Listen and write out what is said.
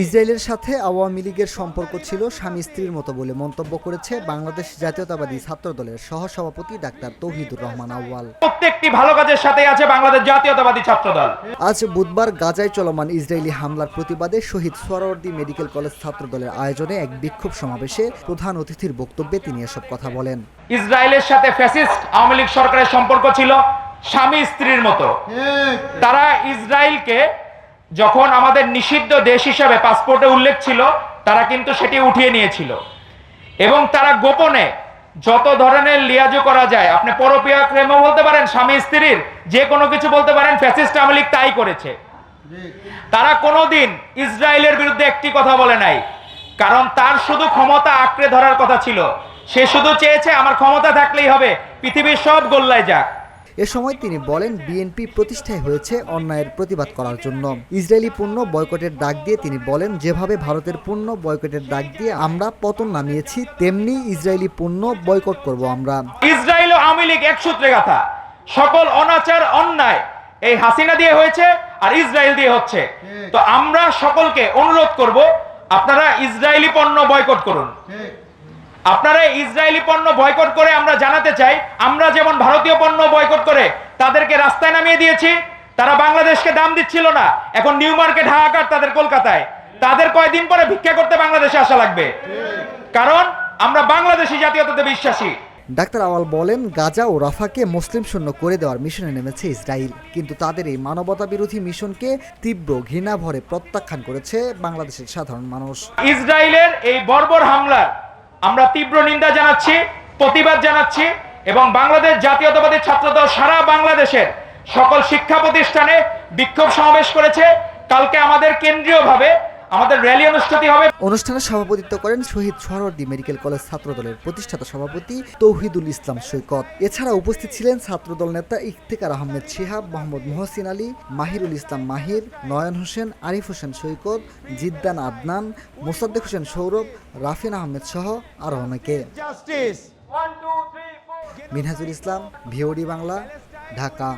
ইসরায়েলের সাথে আওয়ামী লীগের সম্পর্ক ছিল স্বামী স্ত্রীর মতো বলে মন্তব্য করেছে বাংলাদেশ জাতীয়তাবাদী ছাত্রদলের সহসভাপতি ডাক্তার তৌহিদুর রহমান আউয়াল। প্রত্যেকটি ভালো কাজের সাথে আছে বাংলাদেশ জাতীয়তাবাদী ছাত্রদল। আজ বুধবার গাজায় চলমান ইসরায়েলি হামলার প্রতিবাদে শহীদ সোহরাওয়ার্দী মেডিকেল কলেজ ছাত্রদলের আয়োজনে এক বিক্ষোভ সমাবেশে প্রধান অতিথির বক্তব্যে তিনি এসব কথা বলেন। ইসরায়েলের সাথে ফ্যাসিস্ট আওয়ামী লীগ সরকারের সম্পর্ক ছিল স্বামী স্ত্রীর মতো। তারা ইসরায়েলকে যখন আমাদের নিষিদ্ধ দেশ হিসাবে পাসপোর্টে উল্লেখ ছিল, তারা কিন্তু সেটি উঠিয়ে নিয়েছিল এবং তারা গোপনে যত ধরনের লিয়াজো করা যায়, আপনি পরকীয়া প্রেমও বলতে পারেন, স্বামী স্ত্রীর যে কোনো কিছু বলতে পারেন, ফ্যাসিস্ট আওয়ামী লীগ তাই করেছে। তারা কোনোদিন ইসরায়েলের বিরুদ্ধে একটি কথা বলে নাই, কারণ তার শুধু ক্ষমতা আঁকড়ে ধরার কথা ছিল। সে শুধু চেয়েছে আমার ক্ষমতা থাকলেই হবে, পৃথিবীর সব গোল্লায় যাক। এ সময় তিনি বলেন, বিএনপি প্রতিষ্ঠাই হয়েছে অন্যায়ের প্রতিবাদ করার জন্য। ইসরায়েলি পণ্য বয়কটের ডাক দিয়ে তিনি বলেন, যেভাবে ভারতের পণ্য বয়কটের ডাক দিয়ে আমরা পতন নামিয়েছি, তেমনি ইসরায়েলি পণ্য বয়কট করব আমরা। ইসরায়েল ও আওয়ামী লীগ এক সূত্রে গাঁথা। সকল অনাচার অন্যায় এই হাসিনা দিয়ে হয়েছে আর ইসরায়েল দিয়ে হচ্ছে। তো আমরা সকলকে অনুরোধ করব, আপনারা ইসরায়েলি পণ্য বয়কট করুন। আপনারা ইসরায়েলি পণ্য বয়কট করে আমরা জানাতে চাই, আমরা যেমন ভারতীয় পণ্য বয়কট করে তাদেরকে রাস্তায় নামিয়ে দিয়েছি, তারা বাংলাদেশকে দাম দিচ্ছিল না, এখন নিউ মার্কেট হাহাকার তাদের কলকাতায়। তাদের কয়েকদিন পরে ভিক্ষা করতে বাংলাদেশে আসা লাগবে, কারণ আমরা বাংলাদেশী জাতীয়তাতে বিশ্বাসী। ডাক্তার আওয়াল বলেন, গাজা ও রাফাকে মুসলিম শূন্য করে দেওয়ার মিশনে নেমেছে ইসরায়েল, কিন্তু তাদের এই মানবতা বিরোধী মিশনকে তীব্র ঘৃণা ভরে প্রত্যাখ্যান করেছে বাংলাদেশের সাধারণ মানুষ। ইসরায়েলের এই বর্বর হামলার আমরা তীব্র নিন্দা জানাচ্ছি, প্রতিবাদ জানাচ্ছি এবং বাংলাদেশ জাতীয়তাবাদী ছাত্রদল সারা বাংলাদেশের সকল শিক্ষা প্রতিষ্ঠানে বিক্ষোভ সমাবেশ করেছে। কালকে আমাদের কেন্দ্রীয়ভাবে আমাদের র্যালি অনুষ্ঠিত হবে। অনুষ্ঠানে সভাপতিত্ব করেন শহীদ সোহরাওয়ার্দী মেডিকেল কলেজ ছাত্রদলের প্রতিষ্ঠাতা সভাপতি তৌহিদুল ইসলাম সৈকত। এছাড়া উপস্থিত ছিলেন ছাত্রদল নেতা ইফতেখার আহমেদ শিহাব, মোহাম্মদ মহসিন আলী, মাহিরুল ইসলাম মাহির, নয়ন হোসেন, আরিফ হোসেন সৈকত, জিদ্দান আদনান, মোসাদ্দেক হোসেন সৌরভ, রাফিন আহমেদ সহ আরো অনেকে। মিনহাজুল ইসলাম, ভিওডি বাংলা, ঢাকা।